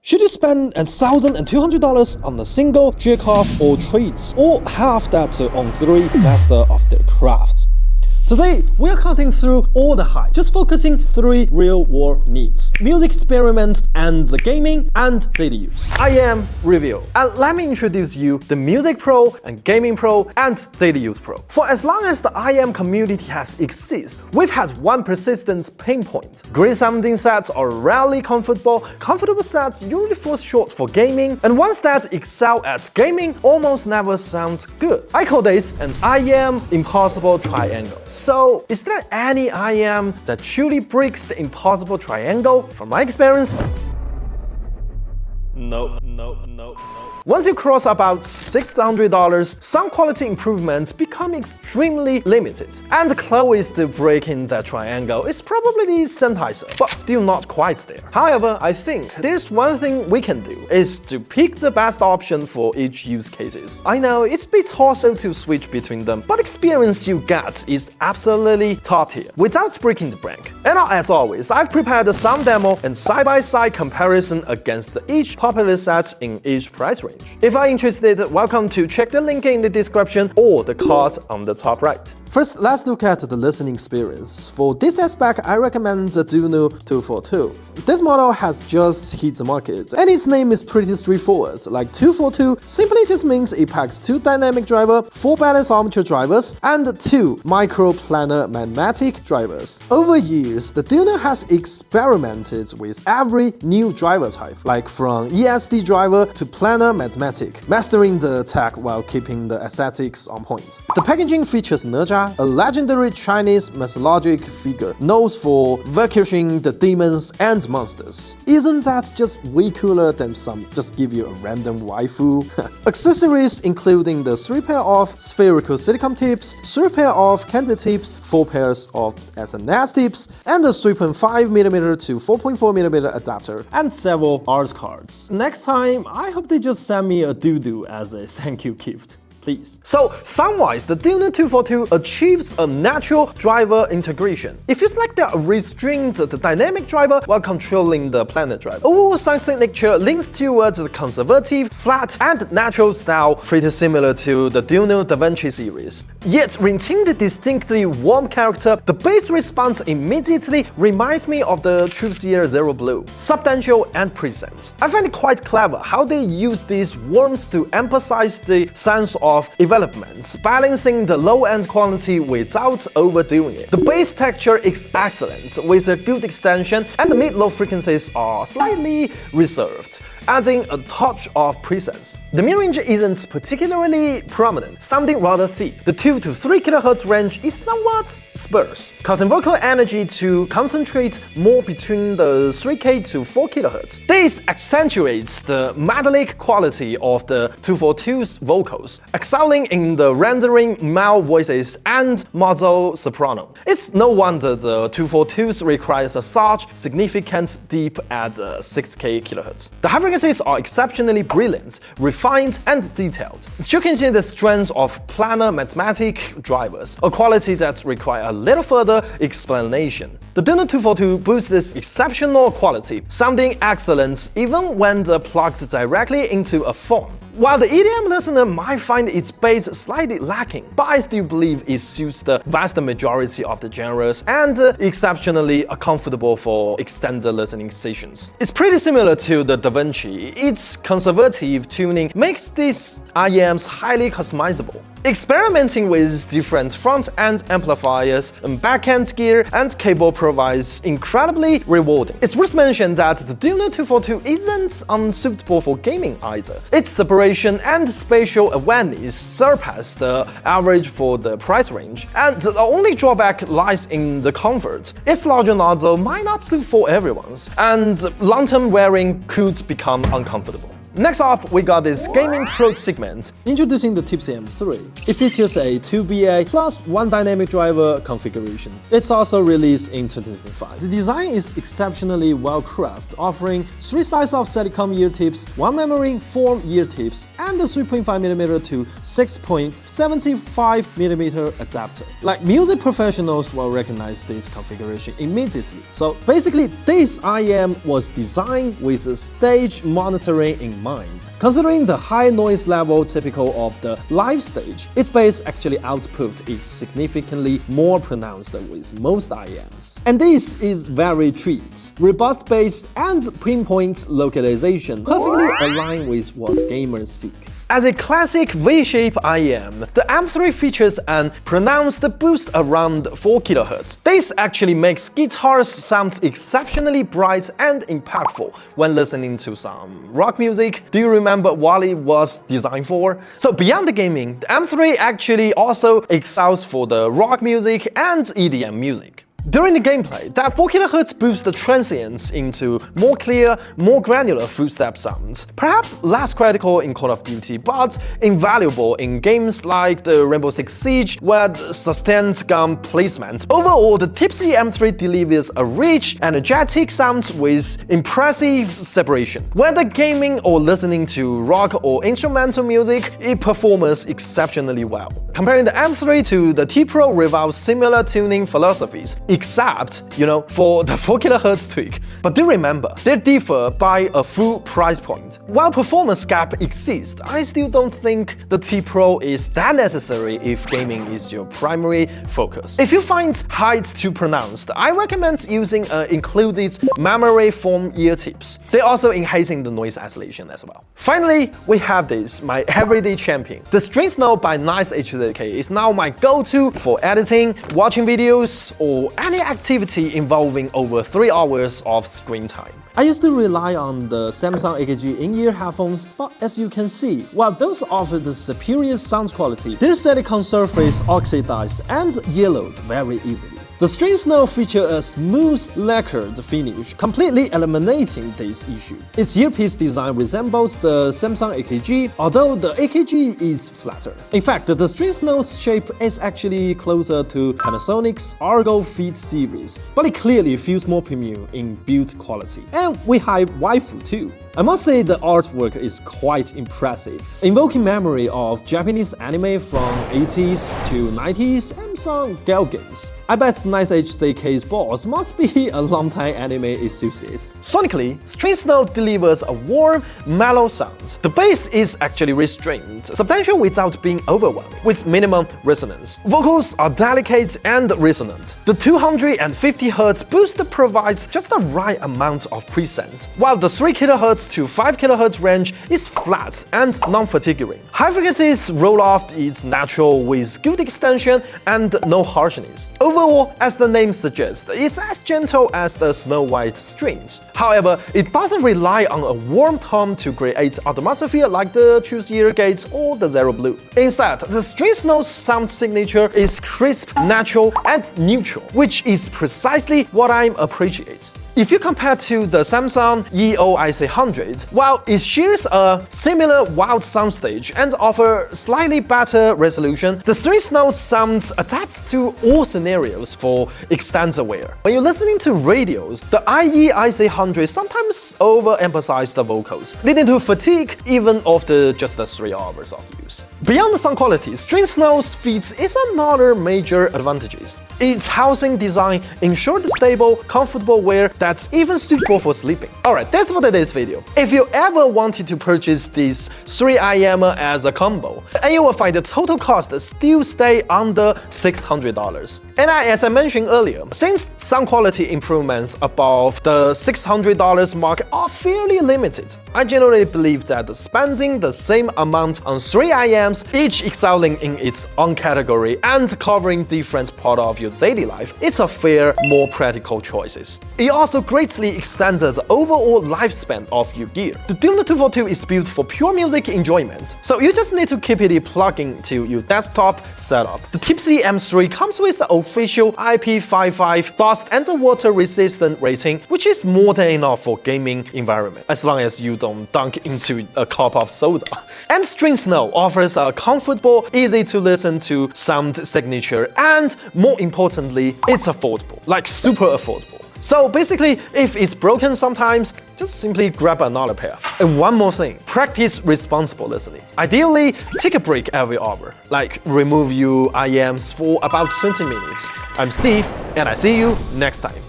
Should you spend $1,200 on a single jerk-off or treats, or have that on 3 master of their craft? Today, we are cutting through all the hype, just focusing 3 real-world needs: music experiments and the gaming and daily use. IEM review. And let me introduce you the Music Pro and Gaming Pro and Daily Use Pro. For as long as the IEM community has existed, we've had one persistent pain point. Great sounding sets are rarely comfortable. Comfortable sets usually fall short for gaming, and ones that excel at gaming almost never sounds good. I call this an IEM impossible triangle. So, is there any IEM that truly breaks the impossible triangle? From my experience, no. Once you cross about $600, some quality improvements become extremely limited. And the closest to breaking that triangle is probably the Sennheiser, but still not quite there. However, I think there's one thing we can do, is to pick the best option for each use cases. I know it's a bit hassle to switch between them, but experience you get is absolutely top tier, without breaking the bank. And as always, I've prepared a sound demo and side-by-side comparison against each popular sets in each price range. If you're interested, welcome to check the link in the description or the card on the top right. First, let's look at the listening experience. For this aspect, I recommend the DUNU 242. This model has just hit the market, and its name is pretty straightforward. Like 242 simply just means it packs 2 dynamic drivers, 4 balance armature drivers, and 2 microplanar magnetic drivers. Over years, the DUNU has experimented with every new driver type, like from ESD driver to planar magnetic, mastering the tech while keeping the aesthetics on point. The packaging features Naja, a legendary Chinese mythologic figure known for vanquishing the demons and monsters. Isn't that just way cooler than some just give you a random waifu? Accessories including the 3 pair of spherical silicone tips, 3 pair of candle tips, 4 pairs of SNS tips, and a 3.5mm to 4.4mm adapter, and several art cards. Next time, I hope they just send me a doo-doo as a thank you gift. Please. So, sound-wise, the DUNU 242 achieves a natural driver integration. It feels like they restrained the dynamic driver while controlling the planar driver. Overall sound signature leans towards the conservative, flat, and natural style, pretty similar to the DUNU DaVinci series. Yet, retaining the distinctly warm character, the bass response immediately reminds me of the Truthseer Zero Blue, substantial and present. I find it quite clever how they use these warmth to emphasize the sense of developments, balancing the low-end quality without overdoing it. The bass texture is excellent, with a good extension, and the mid-low frequencies are slightly reserved, adding a touch of presence. The mid-range isn't particularly prominent, sounding rather thick. The 2 to 3 kHz range is somewhat sparse, causing vocal energy to concentrate more between the 3K to 4 kHz. This accentuates the metallic quality of the 242's vocals, excelling in the rendering male voices and mezzo soprano. It's no wonder the 242's requires such significant deep at 6K kHz. The high frequencies are exceptionally brilliant, refined, and detailed. You can see the strength of planar magnetic drivers, a quality that requires a little further explanation. The DUNU 242 boosts this exceptional quality, sounding excellent even when plugged directly into a phone. While the EDM listener might find its bass slightly lacking, but I still believe it suits the vast majority of the genres and exceptionally comfortable for extended listening sessions. It's pretty similar to the DaVinci. Its conservative tuning makes these IEMs highly customizable. Experimenting with different front-end amplifiers and back-end gear and cable provides incredibly rewarding. It's worth mentioning that the DUNU 242 isn't unsuitable for gaming either. Its separation and spatial awareness surpass the average for the price range, and the only drawback lies in the comfort. Its larger nozzle might not suit for everyone, and long-term wearing could become uncomfortable. Next up, we got this gaming pro segment. Introducing the Tipsy M3. It features a 2BA plus 1 dynamic driver configuration. It's also released in 2025. The design is exceptionally well crafted, offering 3 sizes of Silicon ear tips, 1 memory foam ear tips, and a 3.5mm to 6.75mm adapter. Like, music professionals will recognize this configuration immediately. So basically, this IEM was designed with a stage monitoring in mind. Considering the high noise level typical of the live stage, its bass actually output is significantly more pronounced with most IEMs. And this is very treats. Robust bass and pinpoint localization perfectly align with what gamers seek. As a classic V-shape IEM, the M3 features an pronounced boost around 4 kHz. This actually makes guitars sound exceptionally bright and impactful when listening to some rock music. Do you remember what it was designed for? So beyond the gaming, the M3 actually also excels for the rock music and EDM music. During the gameplay, that 4 kHz boosts the transients into more clear, more granular footstep sounds. Perhaps less critical in Call of Duty, but invaluable in games like the Rainbow Six Siege, where the sustained gun placement. Overall, the Tipsy M3 delivers a rich, energetic sound with impressive separation. Whether gaming or listening to rock or instrumental music, it performs exceptionally well. Comparing the M3 to the T-Pro revolves similar tuning philosophies, except, for the 4 kHz tweak. But do remember, they differ by a full price point. While performance gap exists, I still don't think the T-Pro is that necessary if gaming is your primary focus. If you find height too pronounced, I recommend using included memory foam ear tips. They're also enhancing the noise isolation as well. Finally, we have this, my everyday champion. The StringSnow by NiceHCK is now my go-to for editing, watching videos, or any activity involving over 3 hours of screen time. I used to rely on the Samsung AKG in-ear headphones, but as you can see, while those offer the superior sound quality, their silicone surface oxidized and yellowed very easily. The StringSnow features a smooth lacquered finish, completely eliminating this issue. Its earpiece design resembles the Samsung AKG, although the AKG is flatter. In fact, the StringSnow's shape is actually closer to Panasonic's Argo Feed series, but it clearly feels more premium in build quality. And we have waifu too. I must say the artwork is quite impressive, invoking memory of Japanese anime from 80s to 90s and some gal games. I bet NiceHCK's boss must be a longtime anime enthusiast. Sonically, StringSnow delivers a warm, mellow sound. The bass is actually restrained, substantial without being overwhelming, with minimum resonance. Vocals are delicate and resonant. The 250 Hz boost provides just the right amount of presence, while the 3 kHz to 5 kHz range is flat and non-fatiguing. High frequencies roll off is natural with good extension and no harshness. Overall, as the name suggests, it's as gentle as the Snow White strings. However, it doesn't rely on a warm tone to create atmosphere like the Choose Ear Gates or the Zero Blue. Instead, the StringSnow's sound signature is crisp, natural, and neutral, which is precisely what I appreciate. If you compare to the Samsung EOIC100, while it shares a similar wild soundstage and offers slightly better resolution, the StringSnow sound adapts to all scenarios for extended wear. When you're listening to radios, the IEIC100 sometimes overemphasizes the vocals, leading to fatigue even after just 3 hours of use. Beyond the sound quality, StringSnow's feats is another major advantage. Its housing design ensures stable, comfortable wear that's even suitable for sleeping. Alright, that's for today's video. If you ever wanted to purchase these 3 IEM as a combo, and you will find the total cost still stay under $600. And as I mentioned earlier, since sound quality improvements above the $600 mark are fairly limited, I generally believe that spending the same amount on 3 IEMs, each excelling in its own category and covering different parts of your daily life, it's a fair, more practical choices. It also greatly extends the overall lifespan of your gear. The DUNU 242 is built for pure music enjoyment, so you just need to keep it plugged into your desktop setup. The Tipsy M3 comes with an official IP55 dust and water resistant rating, which is more than enough for gaming environment, as long as you don't dunk into a cup of soda. And StringSnow offers a comfortable, easy to listen to sound signature, and more importantly, it's affordable, like super affordable. So basically, if it's broken sometimes, just simply grab another pair. And one more thing, practice responsible listening. Ideally, take a break every hour, like remove your IEMs for about 20 minutes. I'm Steve, and I see you next time.